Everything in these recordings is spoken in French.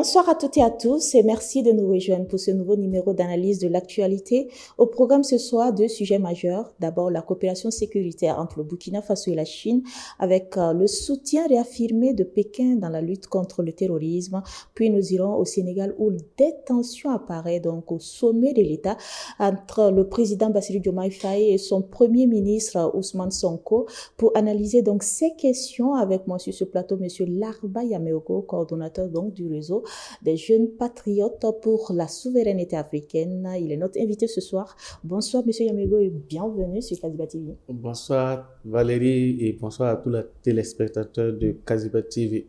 Bonsoir à toutes et à tous et merci de nous rejoindre pour ce nouveau numéro d'analyse de l'actualité. Au programme ce soir, deux sujets majeurs. D'abord, la coopération sécuritaire entre le Burkina Faso et la Chine avec le soutien réaffirmé de Pékin dans la lutte contre le terrorisme. Puis nous irons au Sénégal où des tensions apparaissent donc au sommet de l'État entre le président Bassirou Diomaye Faye et son premier ministre Ousmane Sonko pour analyser donc ces questions avec moi sur ce plateau, monsieur Larba Yameoko, coordonnateur donc du réseau des jeunes patriotes pour la souveraineté africaine. Il est notre invité ce soir. Bonsoir, monsieur Yamego, et bienvenue sur Kaziba TV. Bonsoir Valérie et bonsoir à tous les téléspectateurs de Kaziba TV.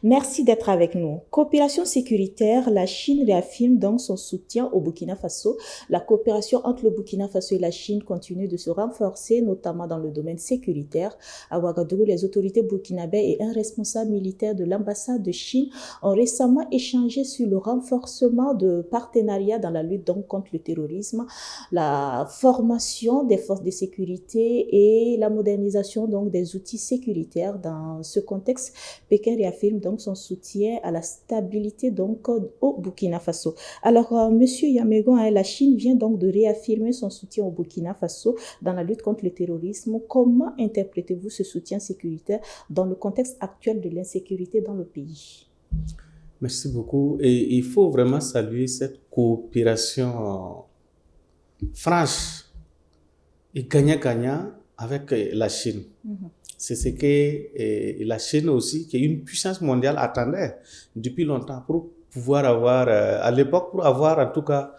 Merci d'être avec nous. Coopération sécuritaire, la Chine réaffirme donc son soutien au Burkina Faso. La coopération entre le Burkina Faso et la Chine continue de se renforcer, notamment dans le domaine sécuritaire. À Ouagadougou, les autorités burkinabées et un responsable militaire de l'ambassade de Chine ont récemment échangé sur le renforcement de partenariats dans la lutte donc contre le terrorisme, la formation des forces de sécurité et la modernisation donc des outils sécuritaires. Dans ce contexte, Pékin réaffirme donc son soutien à la stabilité donc au Burkina Faso. Alors, monsieur Yamego, la Chine vient donc de réaffirmer son soutien au Burkina Faso dans la lutte contre le terrorisme. Comment interprétez-vous ce soutien sécuritaire dans le contexte actuel de l'insécurité dans le pays? Merci beaucoup. Et il faut vraiment saluer cette coopération franche et gagnant-gagnant avec la Chine. C'est ce que la Chine aussi, qui est une puissance mondiale, attendait depuis longtemps pour pouvoir avoir, à l'époque, pour avoir en tout cas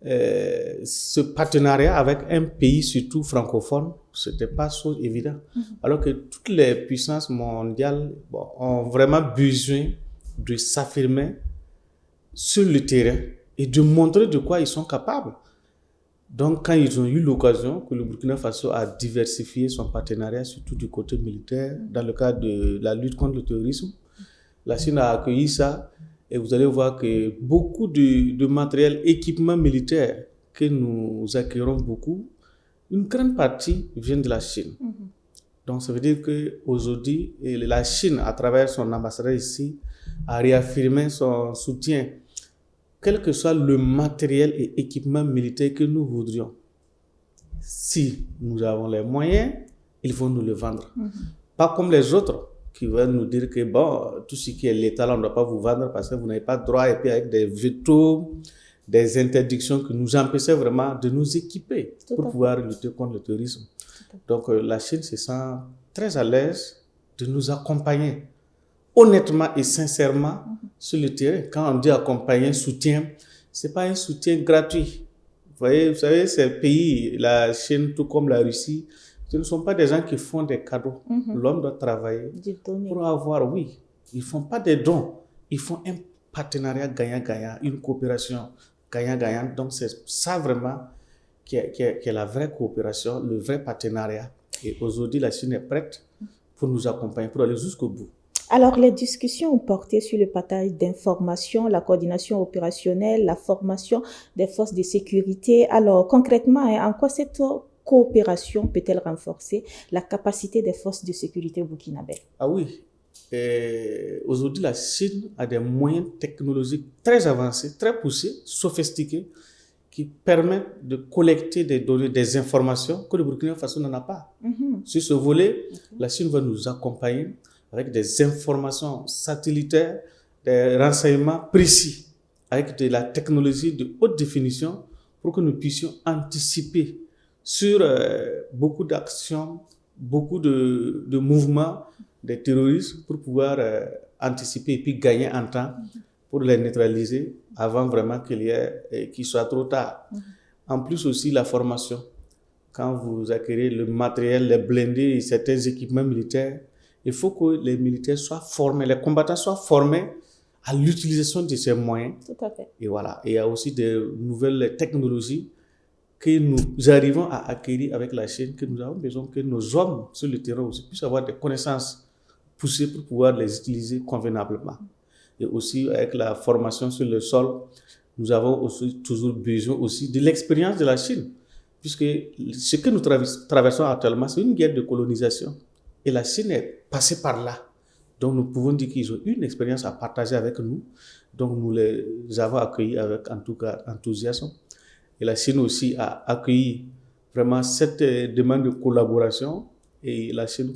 ce partenariat avec un pays surtout francophone, c'était pas chose évident. Alors que toutes les puissances mondiales ont vraiment besoin de s'affirmer sur le terrain et de montrer de quoi ils sont capables. Donc, quand ils ont eu l'occasion que le Burkina Faso a diversifié son partenariat, surtout du côté militaire, dans le cadre de la lutte contre le terrorisme, la Chine a accueilli ça et vous allez voir que beaucoup de matériel, équipement militaire que nous acquérons beaucoup, une grande partie vient de la Chine. Donc, ça veut dire qu'aujourd'hui, la Chine, à travers son ambassadeur ici, a réaffirmé son soutien quel que soit le matériel et équipement militaire que nous voudrions. Si nous avons les moyens, ils vont nous le vendre. Pas comme les autres qui veulent nous dire que bon, tout ce qui est létal, on ne doit pas vous vendre parce que vous n'avez pas droit, et puis avec des vétos, des interdictions qui nous empêchaient vraiment de nous équiper pour pouvoir lutter contre le terrorisme. Donc la Chine se sent très à l'aise de nous accompagner honnêtement et sincèrement sur le terrain. Quand on dit accompagner, soutien, c'est pas un soutien gratuit. Vous savez, ces pays, la Chine, tout comme la Russie, ce ne sont pas des gens qui font des cadeaux. L'homme doit travailler pour avoir, oui, ils font pas des dons, ils font un partenariat gagnant-gagnant, une coopération gagnant-gagnant. Donc c'est ça vraiment qui est la vraie coopération, le vrai partenariat. Et aujourd'hui, la Chine est prête pour nous accompagner, pour aller jusqu'au bout. Alors, les discussions ont porté sur le partage d'informations, la coordination opérationnelle, la formation des forces de sécurité. Alors, concrètement, en quoi cette coopération peut-elle renforcer la capacité des forces de sécurité burkinabées? Ah oui, aujourd'hui, la Chine a des moyens technologiques très avancés, très poussés, sophistiqués, qui permettent de collecter des données, des informations que le Burkina Faso n'en a pas. Sur ce volet, la Chine va nous accompagner avec des informations satellitaires, des renseignements précis, avec de la technologie de haute définition pour que nous puissions anticiper sur beaucoup d'actions, beaucoup de mouvements des terroristes pour pouvoir anticiper et puis gagner en temps pour les neutraliser avant vraiment qu'il soit trop tard. En plus aussi la formation. Quand vous acquérez le matériel, les blindés et certains équipements militaires, il faut que les militaires soient formés, les combattants soient formés à l'utilisation de ces moyens. Tout à fait. Et voilà. Et il y a aussi de nouvelles technologies que nous arrivons à acquérir avec la Chine, que nous avons besoin que nos hommes sur le terrain aussi puissent avoir des connaissances poussées pour pouvoir les utiliser convenablement. Et aussi avec la formation sur le sol, nous avons aussi toujours besoin aussi de l'expérience de la Chine. Puisque ce que nous traversons actuellement, c'est une guerre de colonisation. Et la Chine est passée par là. Donc nous pouvons dire qu'ils ont une expérience à partager avec nous. Donc, nous les avons accueillis avec, en tout cas, enthousiasme. Et la Chine aussi a accueilli vraiment cette demande de collaboration et la Chine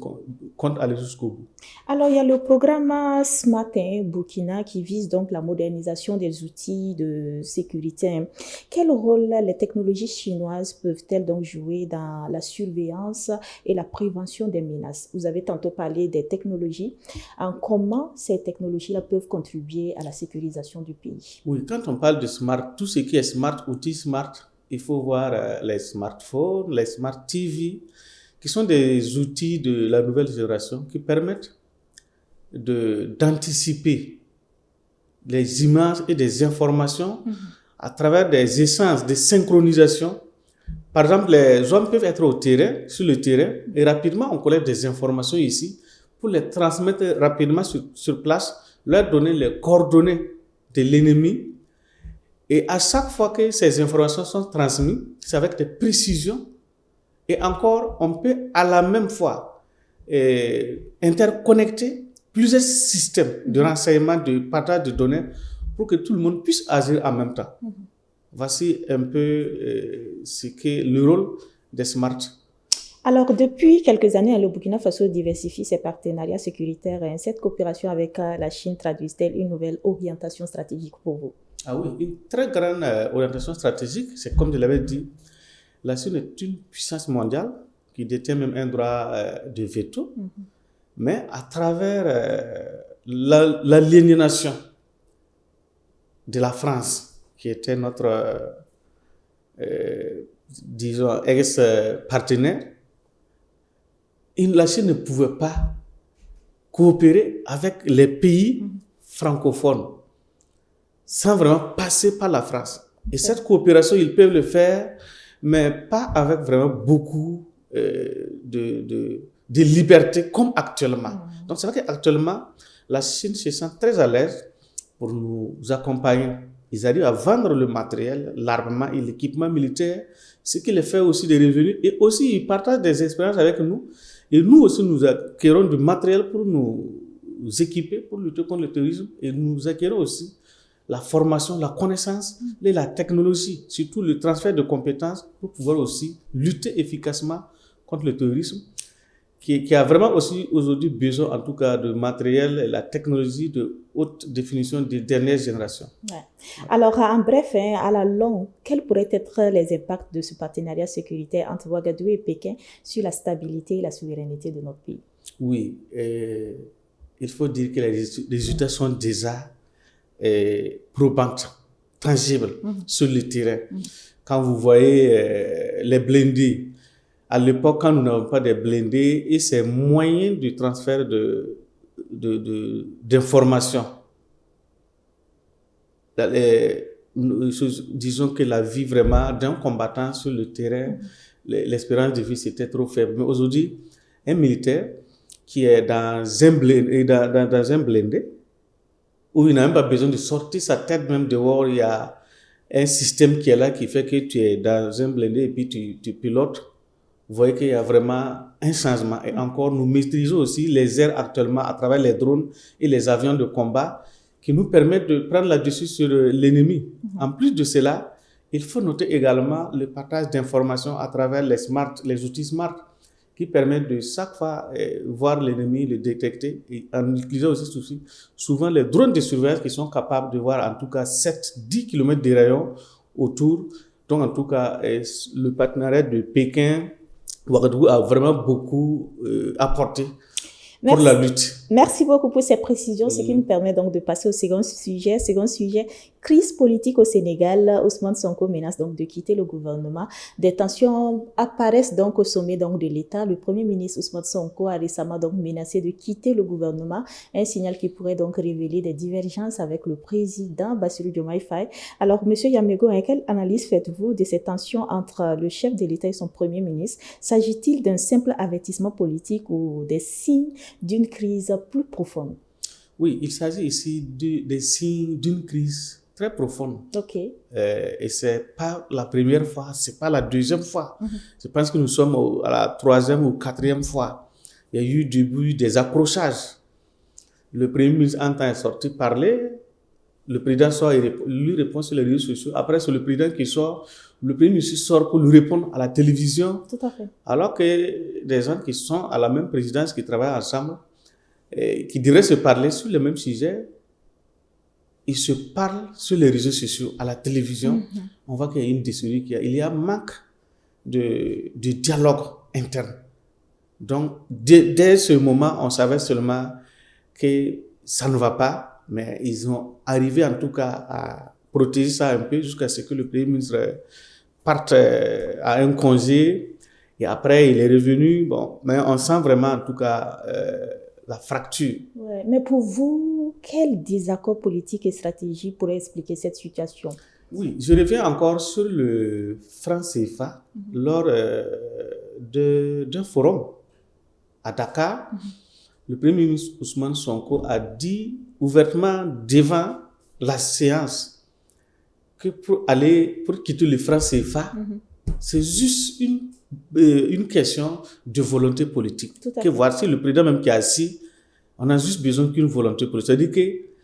compte aller jusqu'au bout. Alors, il y a le programme Smart Burkina qui vise donc la modernisation des outils de sécurité. Quel rôle les technologies chinoises peuvent-elles donc jouer dans la surveillance et la prévention des menaces? Vous avez tantôt parlé des technologies. Comment ces technologies-là peuvent contribuer à la sécurisation du pays? Oui, quand on parle de smart, tout ce qui est smart, outils smart, il faut voir les smartphones, les smart TV, qui sont des outils de la nouvelle génération qui permettent d'anticiper les images et des informations à travers des essences, des synchronisations. Par exemple, les hommes peuvent être au terrain, sur le terrain, et rapidement on collecte des informations ici pour les transmettre rapidement sur place, leur donner les coordonnées de l'ennemi. Et à chaque fois que ces informations sont transmises, c'est avec des précisions. Et encore, on peut à la même fois interconnecter plusieurs systèmes de renseignement, de partage de données pour que tout le monde puisse agir en même temps. Voici un peu ce qu'est le rôle des smart. Alors, depuis quelques années, le Burkina Faso diversifie ses partenariats sécuritaires. Cette coopération avec la Chine traduit-elle une nouvelle orientation stratégique pour vous? Ah oui, une très grande orientation stratégique. C'est comme je l'avais dit, la Chine est une puissance mondiale qui détient même un droit de veto, mais à travers l'aliénation de la France, qui était notre, disons, ex-partenaire, la Chine ne pouvait pas coopérer avec les pays francophones sans vraiment passer par la France. Et cette coopération, ils peuvent le faire, mais pas avec vraiment beaucoup de liberté comme actuellement. Donc c'est vrai qu'actuellement, la Chine se sent très à l'aise pour nous accompagner. Ils arrivent à vendre le matériel, l'armement et l'équipement militaire, ce qui les fait aussi des revenus. Et aussi, ils partagent des expériences avec nous. Et nous aussi, nous acquérons du matériel pour nous équiper, pour lutter contre le terrorisme. Et nous acquérons aussi la formation, la connaissance et la technologie, surtout le transfert de compétences pour pouvoir aussi lutter efficacement contre le terrorisme, qui a vraiment aussi aujourd'hui besoin, en tout cas, de matériel et la technologie de haute définition des dernières générations. Ouais. Alors, en bref, à la longue, quels pourraient être les impacts de ce partenariat sécuritaire entre Ouagadougou et Pékin sur la stabilité et la souveraineté de notre pays? Oui, il faut dire que les résultats sont déjà probantes, tangibles sur le terrain. Quand vous voyez les blindés, à l'époque, quand nous n'avons pas de blindés, et ces moyens de transfert d'informations, disons que la vie vraiment d'un combattant sur le terrain, l'espérance de vie c'était trop faible. Mais aujourd'hui, un militaire qui est dans un blindé, où il n'a même pas besoin de sortir sa tête même dehors, il y a un système qui est là qui fait que tu es dans un blindé et puis tu pilotes. Vous voyez qu'il y a vraiment un changement. Et encore, nous maîtrisons aussi les airs actuellement à travers les drones et les avions de combat qui nous permettent de prendre la dessus sur l'ennemi. En plus de cela, il faut noter également le partage d'informations à travers les outils smart qui permettent de chaque fois voir l'ennemi, le détecter, et en utilisant aussi souvent les drones de surveillance qui sont capables de voir en tout cas 7-10 km de rayon autour. Donc en tout cas, le partenariat de Pékin, Ouagadougou a vraiment beaucoup apporté pour la lutte. Merci beaucoup pour ces précisions, ce qui nous permet donc de passer au second sujet. Second sujet, crise politique au Sénégal. Ousmane Sonko menace donc de quitter le gouvernement. Des tensions apparaissent donc au sommet donc de l'État. Le Premier ministre Ousmane Sonko a récemment donc menacé de quitter le gouvernement, un signal qui pourrait donc révéler des divergences avec le président Bassirou Diomaye Faye. Alors, Monsieur Yamego, quelle analyse faites-vous de ces tensions entre le chef de l'État et son Premier ministre? S'agit-il d'un simple avertissement politique ou des signes d'une crise plus profonde? Oui, il s'agit ici des signes d'une crise très profonde. Ok. Et c'est pas la première fois, c'est pas la deuxième fois. Je pense que nous sommes à la 3e ou 4e fois. Il y a eu des accrochages. Le Premier ministre entend sortir parler, le président sort et lui répond sur les réseaux sociaux. Après, c'est le président qui sort, le premier ministre sort pour lui répondre à la télévision. Tout à fait. Alors que des gens qui sont à la même présidence, qui travaillent ensemble, et qui devraient se parler sur le même sujet, ils se parlent sur les réseaux sociaux, à la télévision. On voit qu'il y a une décision, il y a un manque de dialogue interne. Donc, dès ce moment, on savait seulement que ça ne va pas, mais ils ont arrivé en tout cas à protéger ça un peu jusqu'à ce que le Premier ministre parte à un congé et après il est revenu. Bon, mais on sent vraiment en tout cas la fracture. Ouais, mais pour vous, quel désaccord politique et stratégique pourrait expliquer cette situation? Oui, je reviens encore sur le franc CFA lors d'un forum à Dakar. Le Premier ministre Ousmane Sonko a dit ouvertement devant la séance que pour quitter le franc CFA, c'est juste une question de volonté politique. Que voici le président même qui est assis, on a juste besoin d'une volonté politique. C'est-à-dire que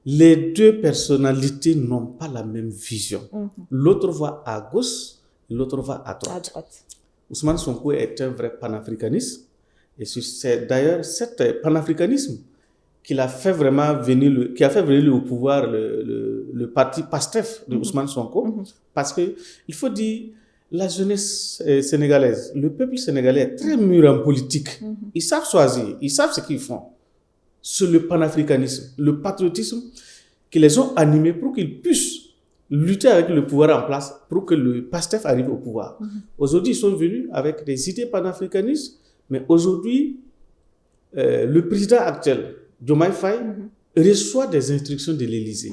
les deux personnalités n'ont pas la même vision. L'autre va à gauche, l'autre va à droite. Ousmane Sonko est un vrai panafricaniste. Et c'est d'ailleurs cet panafricanisme qui a fait venir au pouvoir le parti PASTEF de Ousmane Sonko. Parce que il faut dire, la jeunesse sénégalaise, le peuple sénégalais est très mûr en politique. Ils savent choisir, ils savent ce qu'ils font. C'est le panafricanisme, le patriotisme qui les ont animés pour qu'ils puissent lutter avec le pouvoir en place pour que le PASTEF arrive au pouvoir. Aujourd'hui, ils sont venus avec des idées panafricanistes, mais aujourd'hui, le président actuel, Diomaye Faye, reçoit des instructions de l'Élysée.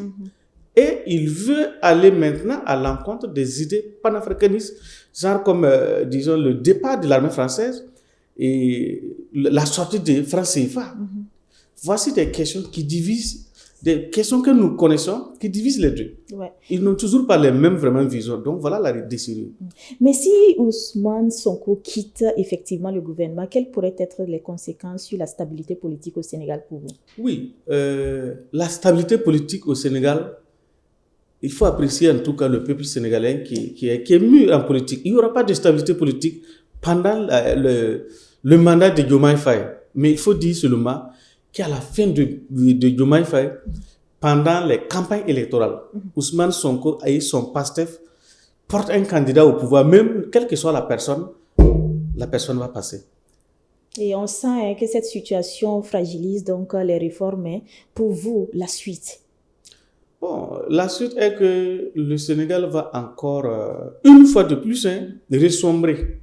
Et il veut aller maintenant à l'encontre des idées panafricanistes, genre comme, disons, le départ de l'armée française et la sortie des francs CFA. Voici des questions qui divisent, des questions que nous connaissons, qui divisent les deux. Ils n'ont toujours pas les mêmes vraiment visions. Donc voilà la décision. Mais si Ousmane Sonko quitte effectivement le gouvernement, quelles pourraient être les conséquences sur la stabilité politique au Sénégal pour vous? Oui, la stabilité politique au Sénégal, il faut apprécier en tout cas le peuple sénégalais qui est mûr en politique. Il n'y aura pas de stabilité politique pendant le mandat de Diomaye Faye. Mais il faut dire seulement qu'à la fin de Diomaye Faye, pendant les campagnes électorales, Ousmane Sonko et son PASTEF portent un candidat au pouvoir, même quelle que soit la personne va passer. Et on sent que cette situation fragilise donc les réformes. Pour vous, la suite? Bon, la suite est que le Sénégal va encore, une fois de plus, ressombrer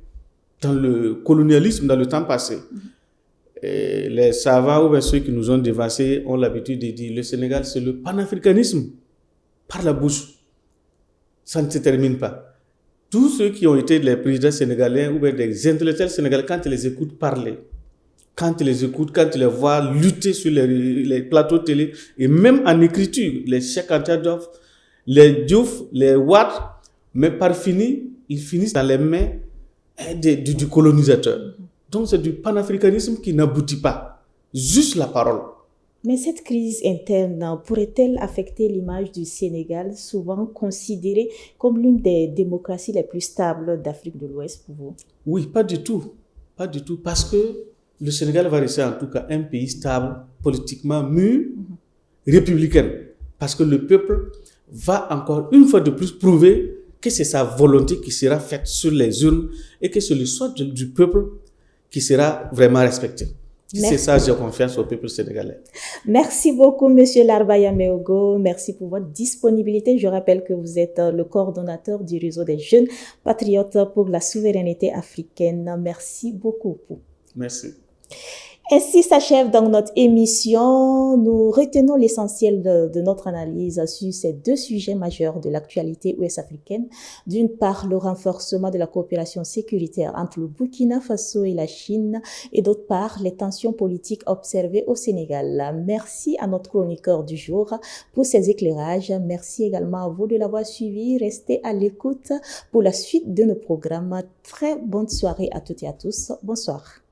dans le colonialisme, dans le temps passé. Et les savants ou ceux qui nous ont dévancés ont l'habitude de dire le Sénégal, c'est le panafricanisme par la bouche. Ça ne se termine pas. Tous ceux qui ont été les présidents sénégalais ou des intellectuels sénégalais, quand ils les écoutent parler, quand ils les écoutent, quand ils les voient lutter sur les plateaux télé, et même en écriture, les Cheikh Anta Diop, les Diouf, les Wade, mais par fini, ils finissent dans les mains du colonisateur. Donc c'est du panafricanisme qui n'aboutit pas, juste la parole. Mais cette crise interne pourrait-elle affecter l'image du Sénégal, souvent considérée comme l'une des démocraties les plus stables d'Afrique de l'Ouest pour vous? Oui, pas du tout. Pas du tout, parce que le Sénégal va rester en tout cas un pays stable, politiquement mûr, républicain. Parce que le peuple va encore une fois de plus prouver que c'est sa volonté qui sera faite sur les urnes et que c'est le choix du peuple qui sera vraiment respecté. C'est ça, j'ai confiance au peuple sénégalais. Merci beaucoup, Monsieur Larbaya Meogo. Merci pour votre disponibilité. Je rappelle que vous êtes le coordonnateur du réseau des jeunes patriotes pour la souveraineté africaine. Merci beaucoup. Merci. Ainsi s'achève donc notre émission. Nous retenons l'essentiel de notre analyse sur ces deux sujets majeurs de l'actualité ouest-africaine. D'une part, le renforcement de la coopération sécuritaire entre le Burkina Faso et la Chine, et d'autre part, les tensions politiques observées au Sénégal. Merci à notre chroniqueur du jour pour ses éclairages. Merci également à vous de l'avoir suivi. Restez à l'écoute pour la suite de nos programmes. Très bonne soirée à toutes et à tous. Bonsoir.